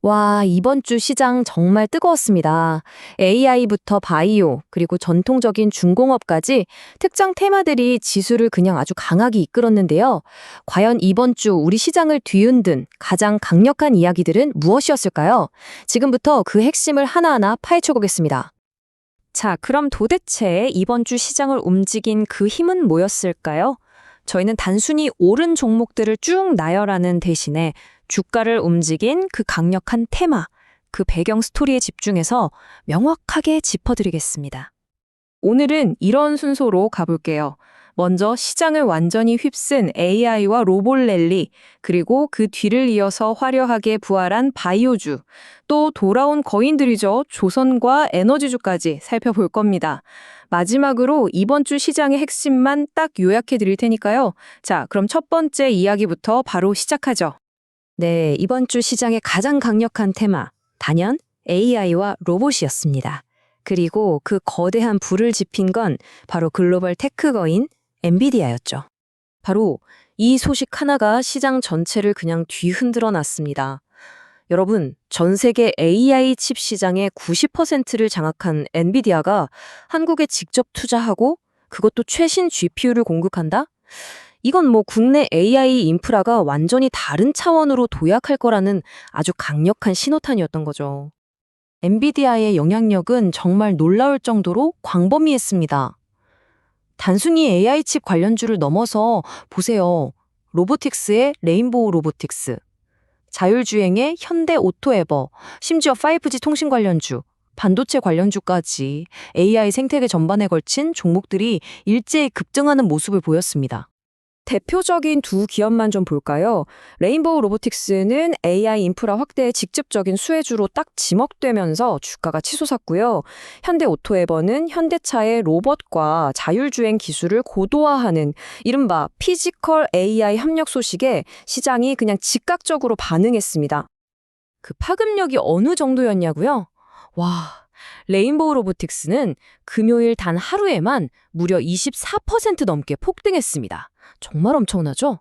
와, 이번 주 시장 정말 뜨거웠습니다. AI부터 바이오, 그리고 전통적인 중공업까지 특정 테마들이 지수를 그냥 아주 강하게 이끌었는데요. 과연 이번 주 우리 시장을 뒤흔든 가장 강력한 이야기들은 무엇이었을까요? 지금부터 그 핵심을 하나하나 파헤쳐 보겠습니다. 자, 그럼 도대체 이번 주 시장을 움직인 그 힘은 뭐였을까요? 저희는 단순히 오른 종목들을 쭉 나열하는 대신에 주가를 움직인 그 강력한 테마, 그 배경 스토리에 집중해서 명확하게 짚어드리겠습니다. 오늘은 이런 순서로 가볼게요. 먼저 시장을 완전히 휩쓴 AI와 로봇 랠리, 그리고 그 뒤를 이어서 화려하게 부활한 바이오주, 또 돌아온 거인들이죠. 조선과 에너지주까지 살펴볼 겁니다. 마지막으로 이번 주 시장의 핵심만 딱 요약해 드릴 테니까요. 자, 그럼 첫 번째 이야기부터 바로 시작하죠. 네, 이번 주 시장의 가장 강력한 테마, 단연 AI와 로봇이었습니다. 그리고 그 거대한 불을 지핀 건 바로 글로벌 테크거인 엔비디아였죠. 바로 이 소식 하나가 시장 전체를 그냥 뒤흔들어 놨습니다. 여러분, 전 세계 AI 칩 시장의 90%를 장악한 엔비디아가 한국에 직접 투자하고 그것도 최신 GPU를 공급한다? 이건 뭐 국내 AI 인프라가 완전히 다른 차원으로 도약할 거라는 아주 강력한 신호탄이었던 거죠. 엔비디아의 영향력은 정말 놀라울 정도로 광범위했습니다. 단순히 AI 칩 관련주를 넘어서 보세요. 로보틱스의 레인보우 로보틱스, 자율주행의 현대 오토에버, 심지어 5G 통신 관련주, 반도체 관련주까지 AI 생태계 전반에 걸친 종목들이 일제히 급등하는 모습을 보였습니다. 대표적인 두 기업만 좀 볼까요? 레인보우 로보틱스는 AI 인프라 확대의 직접적인 수혜주로 딱 지목되면서 주가가 치솟았고요. 현대 오토에버는 현대차의 로봇과 자율주행 기술을 고도화하는 이른바 피지컬 AI 협력 소식에 시장이 그냥 즉각적으로 반응했습니다. 그 파급력이 어느 정도였냐고요? 와, 레인보우 로보틱스는 금요일 단 하루에만 무려 24% 넘게 폭등했습니다. 정말 엄청나죠?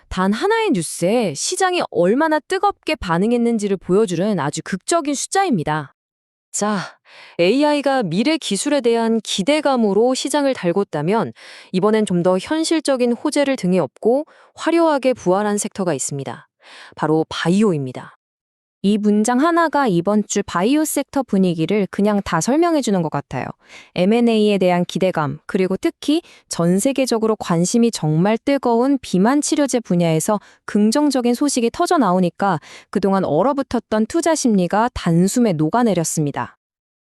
단 하나의 뉴스에 시장이 얼마나 뜨겁게 반응했는지를 보여주는 아주 극적인 숫자입니다. 자, AI가 미래 기술에 대한 기대감으로 시장을 달궜다면 이번엔 좀 더 현실적인 호재를 등에 업고 화려하게 부활한 섹터가 있습니다. 바로 바이오입니다. 이 문장 하나가 이번 주 바이오 섹터 분위기를 그냥 다 설명해 주는 것 같아요. M&A에 대한 기대감, 그리고 특히 전 세계적으로 관심이 정말 뜨거운 비만 치료제 분야에서 긍정적인 소식이 터져 나오니까 그동안 얼어붙었던 투자 심리가 단숨에 녹아내렸습니다.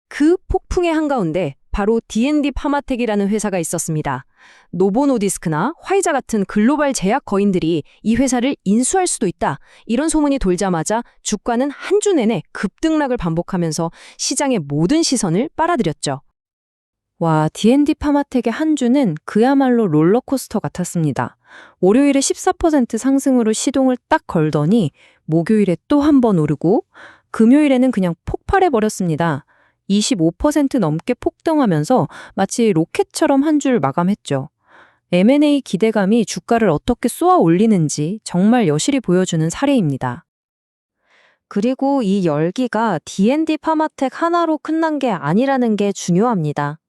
그 폭풍의 한가운데 바로 D&D 파마텍이라는 회사가 있었습니다. 노보노디스크나 화이자 같은 글로벌 제약 거인들이 이 회사를 인수할 수도 있다. 이런 소문이 돌자마자 주가는 한 주 내내 급등락을 반복하면서 시장의 모든 시선을 빨아들였죠. 와, D&D 파마텍의 한 주는 그야말로 롤러코스터 같았습니다. 월요일에 14% 상승으로 시동을 딱 걸더니 목요일에 또 한 번 오르고 금요일에는 그냥 폭발해버렸습니다. 25% 넘게 폭등하면서 마치 로켓처럼 한 줄 마감했죠. M&A 기대감이 주가를 어떻게 쏘아 올리는지 정말 여실히 보여주는 사례입니다. 그리고 이 열기가 D&D 파마텍 하나로 끝난 게 아니라는 게 중요합니다.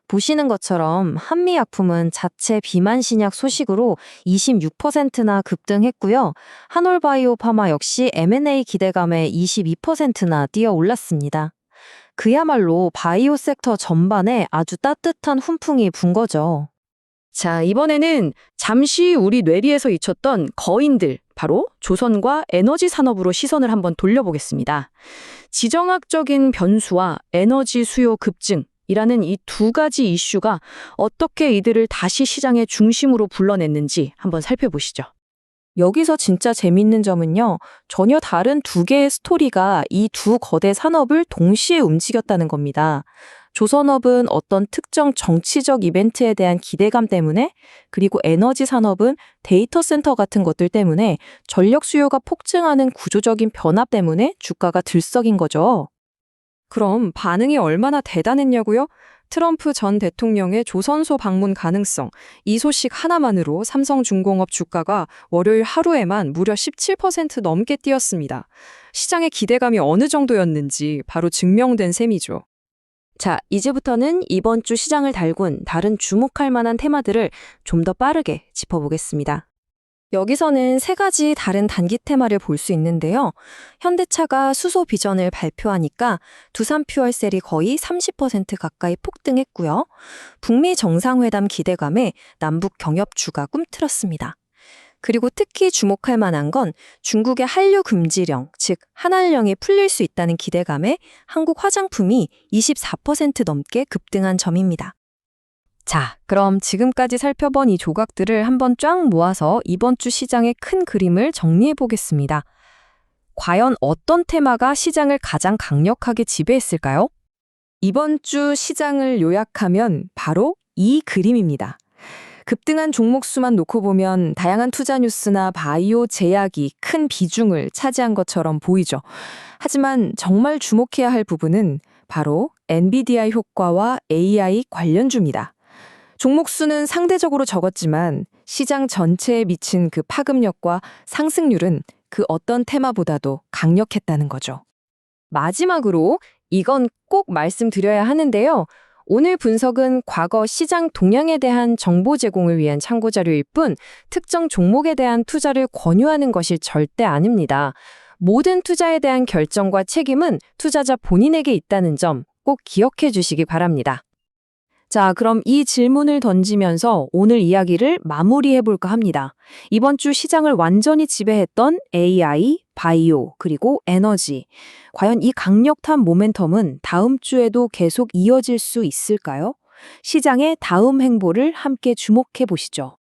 보시는 것처럼 한미약품은 자체 비만 신약 소식으로 26%나 급등했고요. 한올바이오 파마 역시 M&A 기대감에 22%나 뛰어 올랐습니다. 그야말로 바이오 섹터 전반에 아주 따뜻한 훈풍이 분 거죠. 자, 이번에는 잠시 우리 뇌리에서 잊혔던 거인들, 바로 조선과 에너지 산업으로 시선을 한번 돌려보겠습니다. 지정학적인 변수와 에너지 수요 급증이라는 이 두 가지 이슈가 어떻게 이들을 다시 시장의 중심으로 불러냈는지 한번 살펴보시죠. 여기서 진짜 재밌는 점은요, 전혀 다른 두 개의 스토리가 이 두 거대 산업을 동시에 움직였다는 겁니다. 조선업은 어떤 특정 정치적 이벤트에 대한 기대감 때문에, 그리고 에너지 산업은 데이터 센터 같은 것들 때문에 전력 수요가 폭증하는 구조적인 변화 때문에 주가가 들썩인 거죠. 그럼 반응이 얼마나 대단했냐고요? 트럼프 전 대통령의 조선소 방문 가능성, 이 소식 하나만으로 삼성중공업 주가가 월요일 하루에만 무려 17% 넘게 뛰었습니다. 시장의 기대감이 어느 정도였는지 바로 증명된 셈이죠. 자, 이제부터는 이번 주 시장을 달군 다른 주목할 만한 테마들을 좀 더 빠르게 짚어보겠습니다. 여기서는 세 가지 다른 단기 테마를 볼 수 있는데요. 현대차가 수소 비전을 발표하니까 두산 퓨얼셀이 거의 30% 가까이 폭등했고요. 북미 정상회담 기대감에 남북 경협주가 꿈틀었습니다. 그리고 특히 주목할 만한 건 중국의 한류 금지령, 즉 한한령이 풀릴 수 있다는 기대감에 한국 화장품이 24% 넘게 급등한 점입니다. 자, 그럼 지금까지 살펴본 이 조각들을 한번 쫙 모아서 이번 주 시장의 큰 그림을 정리해 보겠습니다. 과연 어떤 테마가 시장을 가장 강력하게 지배했을까요? 이번 주 시장을 요약하면 바로 이 그림입니다. 급등한 종목 수만 놓고 보면 다양한 투자 뉴스나 바이오 제약이 큰 비중을 차지한 것처럼 보이죠. 하지만 정말 주목해야 할 부분은 바로 엔비디아 효과와 AI 관련주입니다. 종목 수는 상대적으로 적었지만 시장 전체에 미친 그 파급력과 상승률은 그 어떤 테마보다도 강력했다는 거죠. 마지막으로 이건 꼭 말씀드려야 하는데요. 오늘 분석은 과거 시장 동향에 대한 정보 제공을 위한 참고 자료일 뿐 특정 종목에 대한 투자를 권유하는 것이 절대 아닙니다. 모든 투자에 대한 결정과 책임은 투자자 본인에게 있다는 점 꼭 기억해 주시기 바랍니다. 자, 그럼 이 질문을 던지면서 오늘 이야기를 마무리해 볼까 합니다. 이번 주 시장을 완전히 지배했던 AI, 바이오, 그리고 에너지. 과연 이 강력한 모멘텀은 다음 주에도 계속 이어질 수 있을까요? 시장의 다음 행보를 함께 주목해 보시죠.